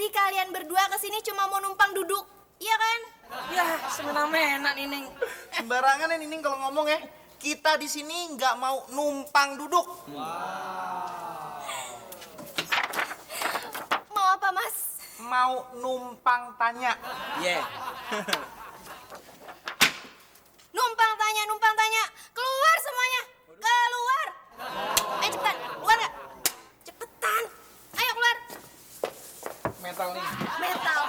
Jadi kalian berdua kesini cuma mau numpang duduk, iya kan? Ya, semena-mena Nining. Sembarangan ya Nining kalau ngomong ya. Kita di sini nggak mau numpang duduk. Mau apa, Mas? Mau numpang tanya. Iya. Numpang tanya. Keluar semuanya. Keluar. Ayo cepetan, keluar nggak? Cepetan. Ayo keluar. Metal nih. Metal.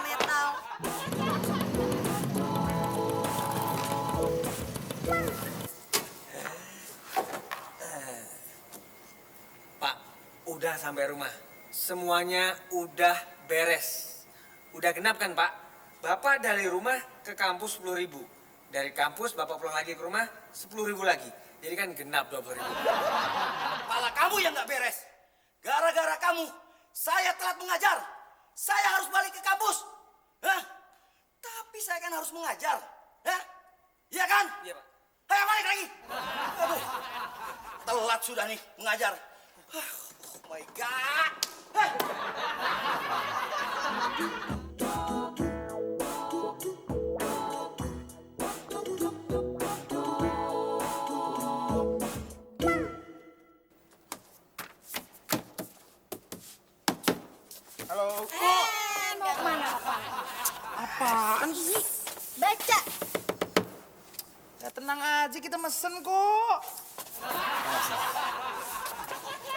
Pak, udah sampai rumah. Semuanya udah beres. Udah genap kan, Pak? Bapak dari rumah ke kampus 10.000. Dari kampus Bapak pulang lagi ke rumah 10.000 lagi. Jadi kan genap 20.000. Kepala kamu yang nggak beres. Gara-gara kamu, saya telat mengajar. Saya harus balik ke kampus. Hah? Tapi saya kan harus mengajar. Hah? Iya kan? Iya, Pak. Ayo balik lagi. Aduh, telat sudah nih mengajar. Oh my God. Hah? Halo. Mau kemana, Pak? Apaan sih? Baca. Ya tenang aja, kita mesen kok.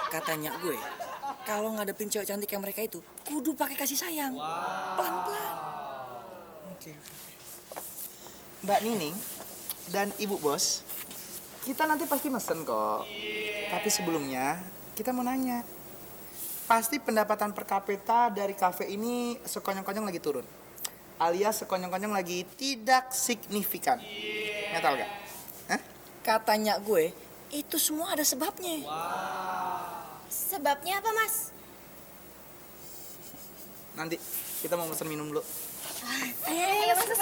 Katanya gue, kalau ngadepin cewek cantik kayak mereka itu, kudu pakai kasih sayang. Pelan-pelan. Oke. Mbak Nining dan Ibu Bos, kita nanti pasti mesen kok. Tapi sebelumnya, kita mau nanya. Pasti pendapatan per kapita dari kafe ini sekonyong-konyong lagi turun. Alias sekonyong-konyong lagi tidak signifikan. Nggak tahu gak? Hah? Katanya gue, itu semua ada sebabnya. Sebabnya apa, Mas? Nanti kita mau mesen minum dulu. Ayo, masuk.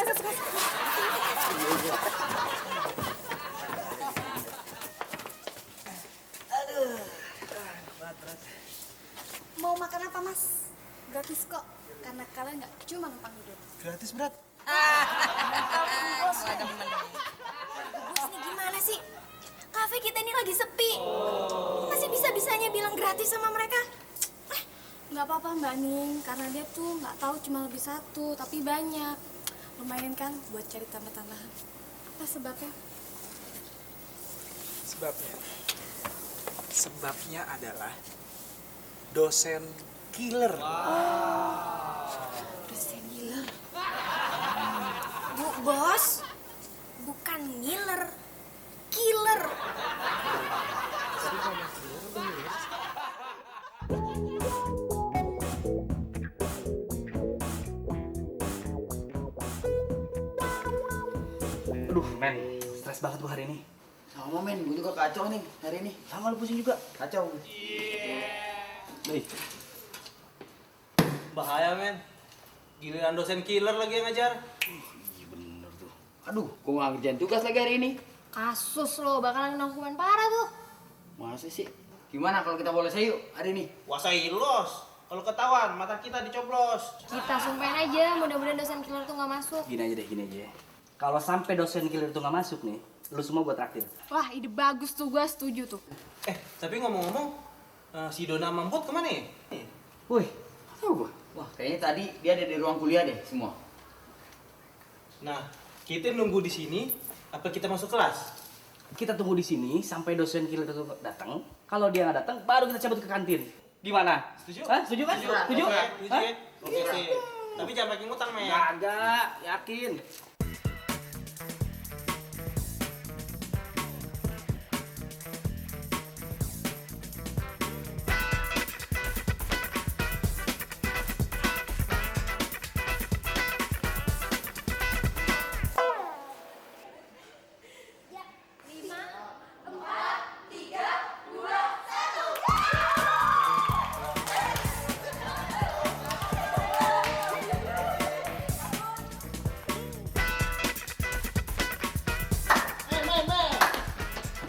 Mau makan apa, Mas? Gratis kok, karena kalian nggak cuma numpang duduk. Gratis berat. Bos nih gimana sih? Kafe kita ini lagi sepi. Masih bisa-bisanya bilang gratis sama mereka. Nggak apa-apa Mbak Ning, karena dia tuh nggak tahu cuma lebih satu, tapi banyak. Lumayan kan buat cari tambah-tambahan. Apa sebabnya? Sebabnya adalah dosen killer. Dosen gila. Bu, bos, bukan ngiler, killer. Aduh, men, stres banget gua hari ini. Sama men, gue juga kacau nih hari ini. Sama lu pusing juga. Kacau. Nih. Bahaya, men. Giliran dosen killer lagi yang ngajar. Iya bener tuh. Aduh, gue nggak ngerjain tugas lagi hari ini. Kasus lo bakalan kena hukuman parah tuh. Masa sih? Gimana kalau kita bolos aja yuk hari ini? Wasai los. Kalau ketahuan, mata kita dicoblos. Kita sumpahin aja, mudah-mudahan dosen killer tuh nggak masuk. Gini aja. Kalau sampai dosen killer itu nggak masuk nih, lu semua gua traktir. Wah, ide bagus tuh, gue setuju tuh. Tapi ngomong-ngomong, si Dona Mambut kemana ya? Wih, tahu gua. Wah, kayaknya tadi dia ada di ruang kuliah deh semua. Nah, kita nunggu di sini, apa kita masuk kelas? Kita tunggu di sini sampai dosen killer itu datang. Kalau dia nggak datang, baru kita cabut ke kantin. Gimana? Setuju? Hah? Setuju kan? Setuju? Setuju. Oke sih. Tapi jangan pakai ngutang, men. Kagak, yakin.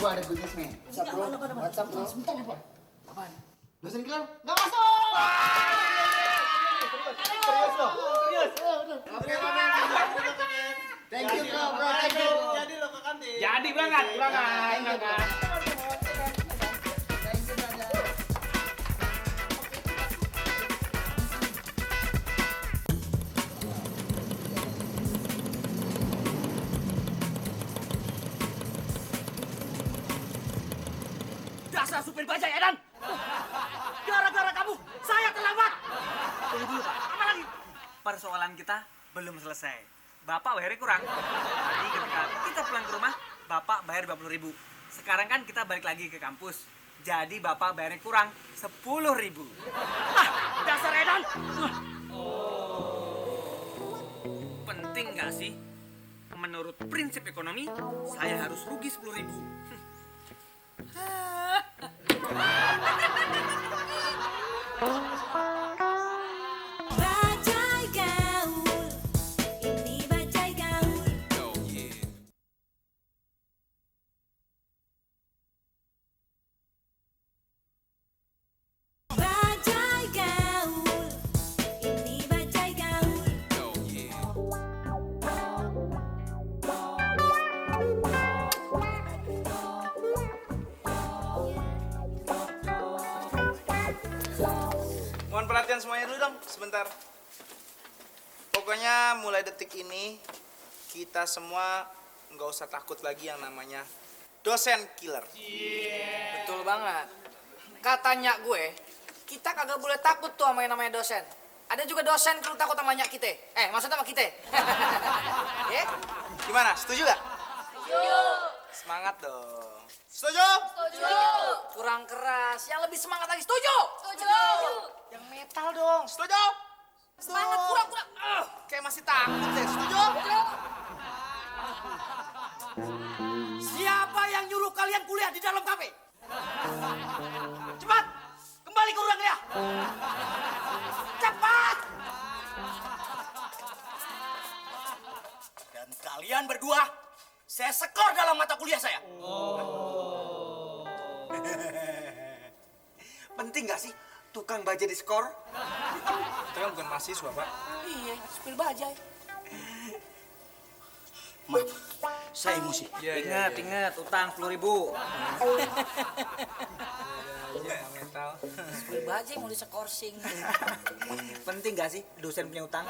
Gua ada good news, men. WhatsApp, bro. WhatsApp, bro. Sebentar ya, Pak. Apaan? Dosen killer nggak masuk! loh. Serius. Oke, thank you bro, thank you. Jadi lo ke kantin. Jadi berangkat. Dasar supir bajai, Edan! Gara-gara kamu, saya terlambat! Tunggu dulu, Pak. Apa lagi? Persoalan kita belum selesai. Bapak bayarnya kurang. Tadi ketika kita pulang ke rumah, Bapak bayar 20.000. Sekarang kan kita balik lagi ke kampus. Jadi Bapak bayarnya kurang 10.000. Ah, dasar Edan! Penting nggak sih? Menurut prinsip ekonomi, saya harus rugi 10.000. Bajai gaul, ini bajai gaul. Bajai gaul, ini bajai gaul. Mohon perhatian semuanya dulu dong, sebentar. Pokoknya mulai detik ini kita semua nggak usah takut lagi yang namanya dosen killer. Betul banget. Katanya gue, kita kagak boleh takut tuh sama yang namanya dosen. Ada juga dosen kalau takut sama nyak kita. Maksudnya sama kita. Ya? Gimana? Setuju gak? Setuju. Semangat dong. Setuju? Kurang keras. Yang lebih semangat lagi. Setuju? Yang metal dong. Setuju? Semangat kurang. Kayak masih takut deh. Setuju? Siapa yang nyuruh kalian kuliah di dalam kafe? Cepat! Kembali ke ruang kuliah! Cepat! Dan kalian berdua, saya skor dalam mata kuliah saya. Penting nggak sih tukang baja di skor? Kita kan bukan mahasiswa, Pak. Iya, spill bajai. Maaf, saya emosi. Ingat, utang 10.000. Metal. Spill bajai mau disekorsing. Penting nggak sih dosen punya utang?